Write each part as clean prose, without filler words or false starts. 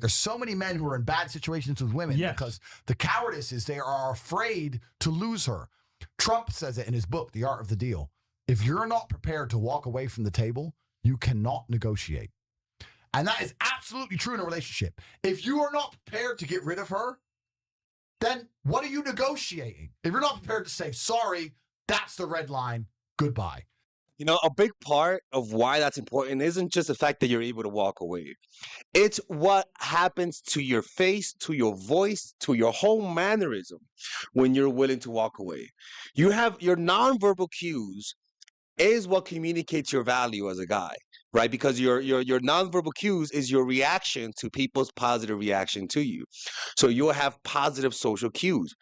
There's so many men who are in bad situations with women because the cowardice is they are afraid to lose her. Trump says it in his book, The Art of the Deal. If you're not prepared to walk away from the table, you cannot negotiate. And that is absolutely true in a relationship. If you are not prepared to get rid of her, then what are you negotiating? If you're not prepared to say, sorry, that's the red line, goodbye. You know, a big part of why that's important isn't just the fact that you're able to walk away. It's what happens to your face, to your voice, to your whole mannerism when you're willing to walk away. You have your nonverbal cues is what communicates your value as a guy, right? Because your nonverbal cues is your reaction to people's positive reaction to you. So you'll have positive social cues.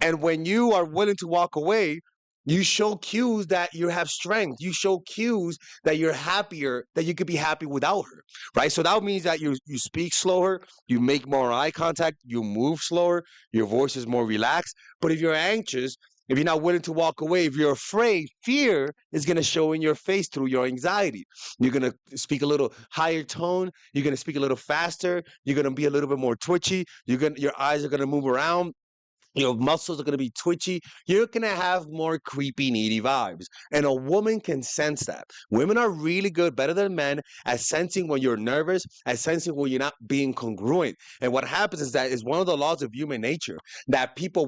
And when you are willing to walk away, you show cues that you have strength. You show cues that you're happier, that you could be happy without her, right? So that means that you speak slower, you make more eye contact, you move slower, your voice is more relaxed. But if you're anxious, if you're not willing to walk away, if you're afraid, fear is going to show in your face through your anxiety. You're going to speak a little higher tone. You're going to speak a little faster. You're going to be a little bit more twitchy. Your eyes are going to move around. Your muscles are going to be twitchy. You're going to have more creepy, needy vibes. And a woman can sense that. Women are really good, better than men, at sensing when you're nervous, at sensing when you're not being congruent. And what happens is that it's one of the laws of human nature that people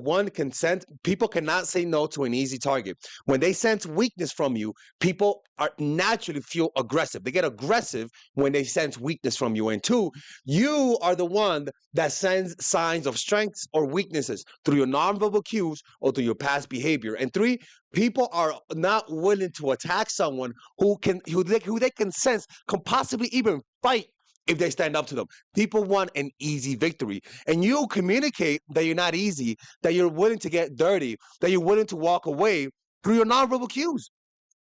cannot say no to an easy target. When they sense weakness from you, people are naturally feel aggressive. They get aggressive when they sense weakness from you. And two, you are the one that sends signs of strengths or weaknesses through your nonverbal cues or through your past behavior. And three, people are not willing to attack someone who they can sense can possibly even fight if they stand up to them. People want an easy victory. And you communicate that you're not easy, that you're willing to get dirty, that you're willing to walk away through your nonverbal cues.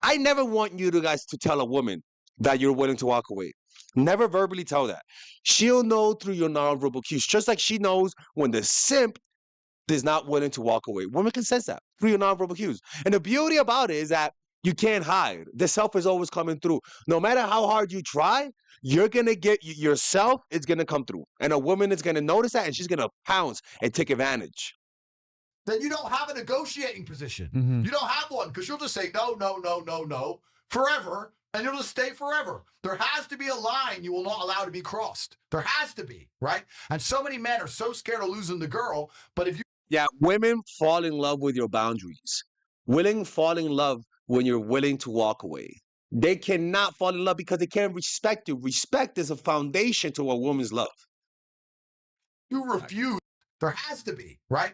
I never want you guys to tell a woman that you're willing to walk away. Never verbally tell that. She'll know through your nonverbal cues, just like she knows when the simp is not willing to walk away. Women can sense that through your nonverbal cues. And the beauty about it is that you can't hide. The self is always coming through. No matter how hard you try, you're going to get yourself, it's going to come through. And a woman is going to notice that and she's going to pounce and take advantage. Then you don't have a negotiating position. Mm-hmm. You don't have one because you'll just say no forever, and you'll just stay forever. There has to be a line you will not allow to be crossed. There has to be, right? And so many men are so scared of losing the girl, but if you... Yeah, women fall in love with your boundaries. Women fall in love when you're willing to walk away. They cannot fall in love because they can't respect you. Respect is a foundation to a woman's love. You refuse. There has to be, right?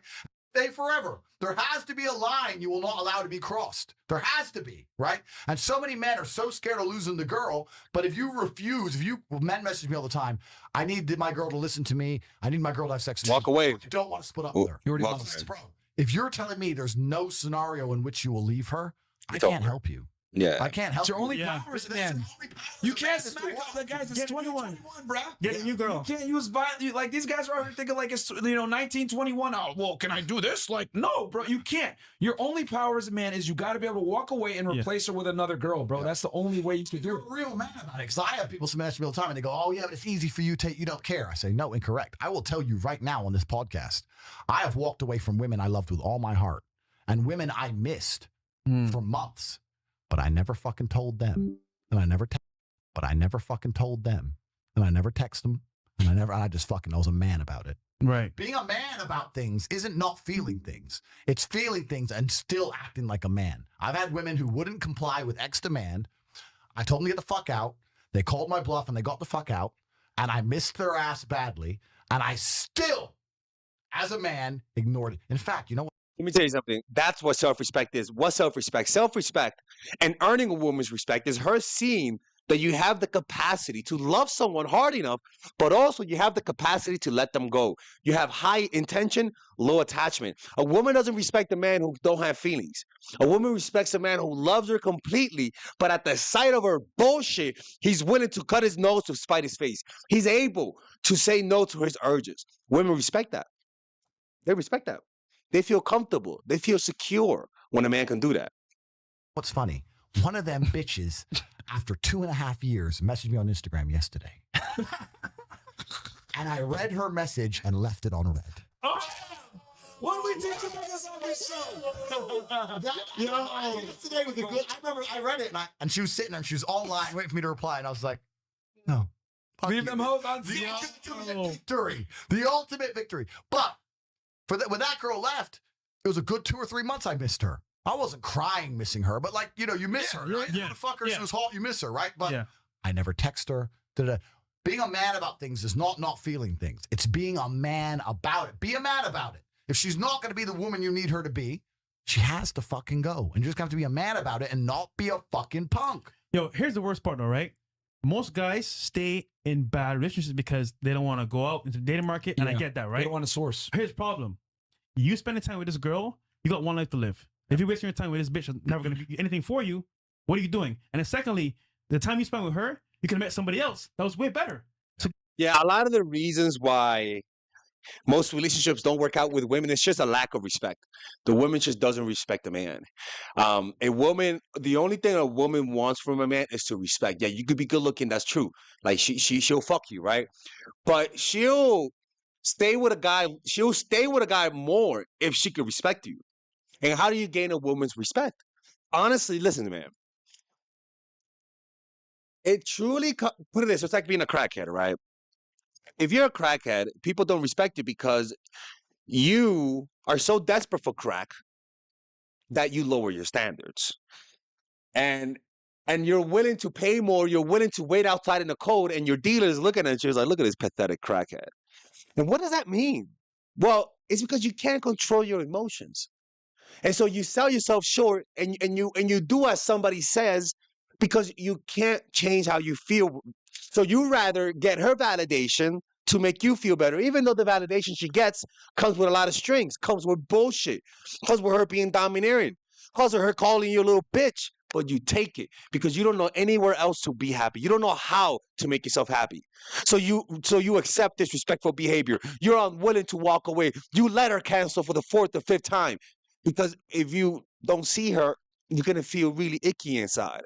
Stay forever. There has to be a line you will not allow to be crossed. There has to be, right? And so many men are so scared of losing the girl, but if you refuse, men message me all the time, I need my girl to listen to me. I need my girl to have sex with me. Walk away. You don't want to split up with her. You already want to bro. If you're telling me there's no scenario in which you will leave her, I can't help you. Yeah. I can't help you. It's your only powers, man. You can't smack the guys that's 21, bro. Get a new girl. You can't use violence. Like, these guys are already thinking like it's, 1921. Oh, well, can I do this? Like, no, bro, you can't. Your only power as a man is you got to be able to walk away and replace her with another girl, bro. That's the only way you can do it. You're a real man about it. Because I have people message me all the time and they go, oh, yeah, but it's easy for you, Tate. You don't care. I say, no, incorrect. I will tell you right now on this podcast, I have walked away from women I loved with all my heart and women I missed for months. But I never fucking told them, and I never fucking told them, and I never text them, and I just fucking was a man about it. Right. Being a man about things isn't not feeling things. It's feeling things and still acting like a man. I've had women who wouldn't comply with X demand. I told them to get the fuck out. They called my bluff and they got the fuck out, and I missed their ass badly, and I still, as a man, ignored it. In fact, you know what? Let me tell you something. That's what self-respect is. What's self-respect? Self-respect and earning a woman's respect is her seeing that you have the capacity to love someone hard enough, but also you have the capacity to let them go. You have high intention, low attachment. A woman doesn't respect a man who don't have feelings. A woman respects a man who loves her completely, but at the sight of her bullshit, he's willing to cut his nose to spite his face. He's able to say no to his urges. Women respect that. They respect that. They feel comfortable. They feel secure when a man can do that. What's funny? One of them bitches, after 2.5 years, messaged me on Instagram yesterday. And I read her message and left it on red. Oh, what do we teach about this on this show? Yesterday was a good. I remember I read it and she was sitting there and she was online waiting for me to reply, and I was like, no. Leave them hoes on the ultimate victory. The ultimate victory. But when that girl left, it was a good 2 or 3 months I missed her. I wasn't crying missing her, but like, you miss her, right? Yeah. Fuck her, she was hot, you miss her, right? But I never text her. Being a man about things is not feeling things. It's being a man about it. Be a man about it. If she's not going to be the woman you need her to be, she has to fucking go. And you just have to be a man about it and not be a fucking punk. Yo, here's the worst part though, right? Most guys stay in bad relationships because they don't want to go out into the dating market, and I get that, right? They don't want to source. Here's the problem. You spending time with this girl, you got one life to live. If you're wasting your time with this bitch, that's never going to be anything for you, what are you doing? And then secondly, the time you spent with her, you could have met somebody else that was way better. So Yeah, a lot of the reasons why most relationships don't work out with women, it's just a lack of respect. The woman just doesn't respect a man. A woman, the only thing a woman wants from a man is to respect. Yeah, you could be good looking, that's true. Like she'll fuck you, right? But she'll stay with a guy more if she could respect you. And how do you gain a woman's respect? Honestly, listen, man. It truly, put it this, it's like being a crackhead, right? If you're a crackhead, people don't respect you because you are so desperate for crack that you lower your standards. And you're willing to pay more, you're willing to wait outside in the cold, and your dealer is looking at you like, look at this pathetic crackhead. And what does that mean? Well, it's because you can't control your emotions. And so you sell yourself short and you do as somebody says because you can't change how you feel. So you rather get her validation to make you feel better, even though the validation she gets comes with a lot of strings, comes with bullshit, comes with her being domineering, comes with her calling you a little bitch. But you take it because you don't know anywhere else to be happy. You don't know how to make yourself happy. So you accept disrespectful behavior. You're unwilling to walk away. You let her cancel for the 4th or 5th time because if you don't see her, you're going to feel really icky inside.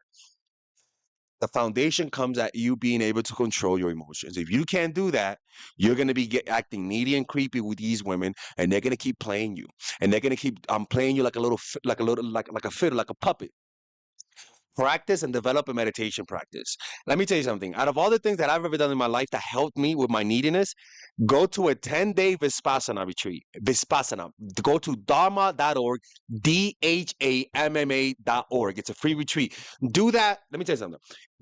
The foundation comes at you being able to control your emotions. If you can't do that, you're going to be acting needy and creepy with these women, and they're going to keep playing you. And they're going to keep playing you like a fiddle, like a puppet. Practice and develop a meditation practice. Let me tell you something. Out of all the things that I've ever done in my life that helped me with my neediness, go to a 10-day Vipassana retreat. Vipassana. Go to dharma.org, DHAMMA.org. It's a free retreat. Do that. Let me tell you something.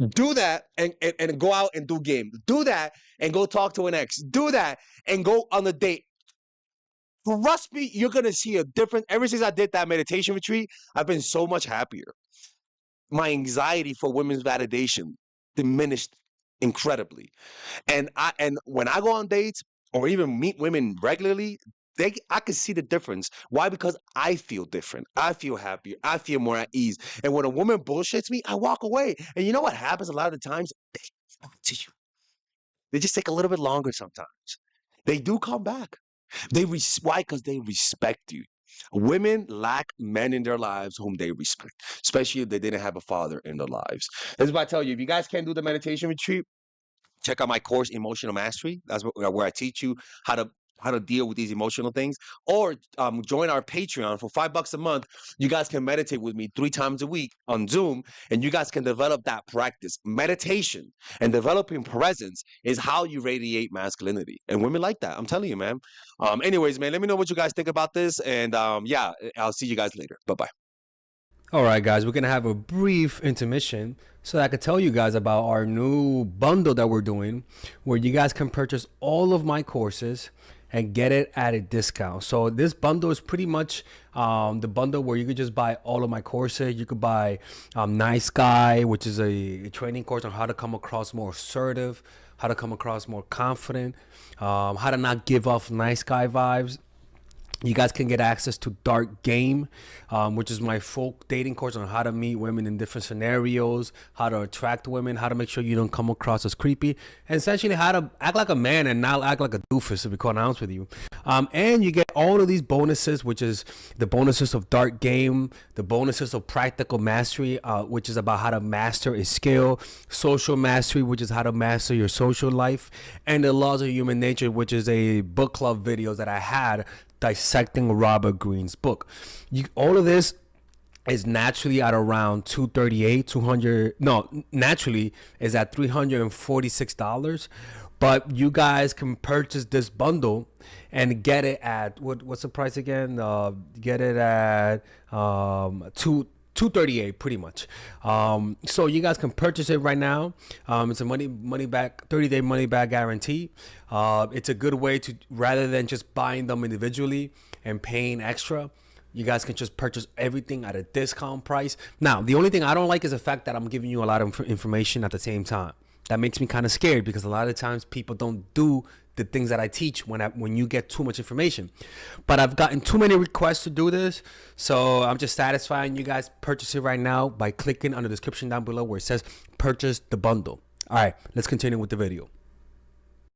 Do that and go out and do game. Do that and go talk to an ex. Do that and go on a date. Trust me, you're going to see a difference. Ever since I did that meditation retreat, I've been so much happier. My anxiety for women's validation diminished incredibly. And when I go on dates or even meet women regularly, I can see the difference. Why? Because I feel different. I feel happier. I feel more at ease. And when a woman bullshits me, I walk away. And you know what happens a lot of the times? They come back to you. They just take a little bit longer sometimes. They do come back. Why? Because they respect you. Women lack men in their lives whom they respect, especially if they didn't have a father in their lives. This is what I tell you. If you guys can't do the meditation retreat, check out my course, Emotional Mastery. That's where I teach you how to deal with these emotional things. Or join our Patreon for $5 a month. You guys can meditate with me 3 times a week on Zoom, and you guys can develop that practice. Meditation and developing presence is how you radiate masculinity. And women like that. I'm telling you, man. Anyways, man, let me know what you guys think about this. And yeah, I'll see you guys later. Bye-bye. All right, guys, we're going to have a brief intermission so I could tell you guys about our new bundle that we're doing where you guys can purchase all of my courses and get it at a discount. So this bundle is pretty much the bundle where you could just buy all of my courses. You could buy Nice Guy, which is a training course on how to come across more assertive, how to come across more confident, how to not give off nice guy vibes. You guys can get access to Dark Game, which is my full dating course on how to meet women in different scenarios, how to attract women, how to make sure you don't come across as creepy, and essentially how to act like a man and not act like a doofus, to be quite honest with you. And you get all of these bonuses, which is the bonuses of Dark Game, the bonuses of Practical Mastery, which is about how to master a skill, Social Mastery, which is how to master your social life, and the Laws of Human Nature, which is a book club videos that I had dissecting Robert Greene's book. All of this is naturally at around naturally is at $346, but you guys can purchase this bundle and get it at what's the price again? Get it at $238 pretty much. So you guys can purchase it right now. It's a money back 30-day money back guarantee. It's a good way to, rather than just buying them individually and paying extra, you guys can just purchase everything at a discount price. Now, the only thing I don't like is the fact that I'm giving you a lot of information at the same time. That makes me kind of scared, because a lot of times people don't do the things that I teach when you get too much information. But I've gotten too many requests to do this, so I'm just satisfying you guys. Purchase it right now by clicking on the description down below where it says purchase the bundle. All right, let's continue with the video.